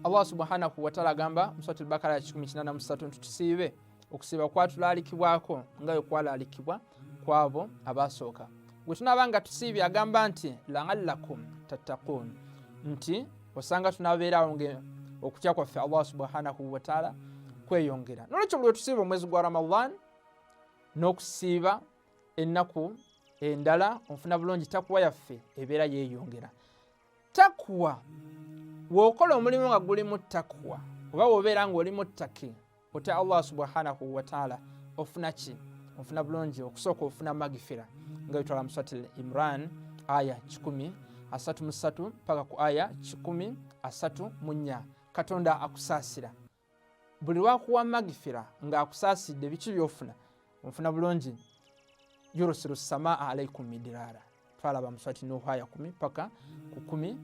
Allah subhanahu wa ta'ala agamba mu Surati al-Baqara ya 183 tusiibe okusiiba kwatulalikibwako nga bwe kwalalikibwa kwabo abasooka. Gwe tunaabanga tusiibye agamba nti la'allakum tattaqun, nti osanga tunabeerawo okutya kwaffe Allah subhanahu wa ta'ala kweyongera. Nolwekyo buli tusiiba omwezi gwa Ramadan n'okusiiba ennaku endala onfuna bulungi takwa yaffe ebeera yeeyongera. Takwa w'okola omulimu nga gulimu takwa oba w'obeera ng'oli muttaki otya Allah subhanahu wa ta'ala ofuna ki? Ofuna bulungi. Okusooka ofuna magifira nga bitwala mu Surati Imran aya 133 paka ku aya 134. Katonda akusaasira. Buli lwakuwa magifira ng'akusaasidde biki by'ofuna ofuna bulungi. Yurusilu samaa alaikum midirara. Twalaba mu Surati Nuh aya 10 paka ku 12.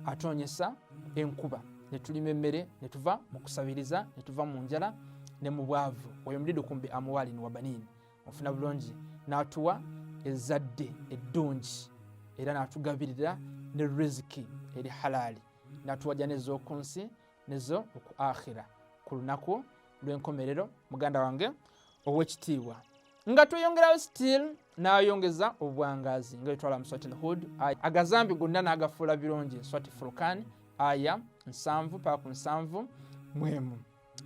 Atonyesa enkuba ne tulima emmere ne tuva mu kusabiriza ne tuva mu njala ne mu bwavu. Wayumdidukum bi amwalin wa banin. Ofuna bulungi. N'atuwa ezzadde eddungi era n'atugabirira ne riziki eri halali. N'atuwajja n'ez'okunsi n'ez'oku akhira ku lunaku lw'enkomerero. Muganda wange ow'ekitiibwa nga tweyongerayo still n'ayongeza obwangazi nga bitwala mu Surati Hud agazambi gonna n'agafuula birungi. Surati Furqan aya 7 paka ku 7 mwemu.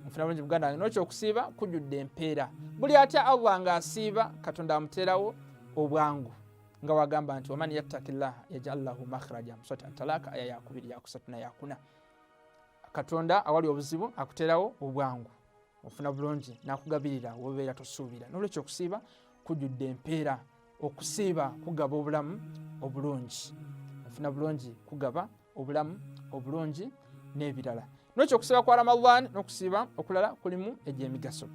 Ofuna bulungi muganda wange. N'okyo okusiiba kujjudde empeera. Buli atya Allah ng'asiiba Katonda amuteerawo obwangu nga wagamba nti waman yattaqillaha yaj'al lahu makhraja mu Surati At-Talaq aya ya 2 ya 3 na ya 4. Katonda awali obuzibu akuteerawo obwangu. Ofuna bulungi n'akugabirira wobeera tosuubira. N'olwekyo okusiiba kujjudde empeera. Okusiiba kugaba obulamu obulungi. Ofuna bulungi kugaba obulamu obulungi n'ebirala. N'olwekyo okusiiba kwa Ramadan n'okusiiba okulala kulimu egy'emigaso.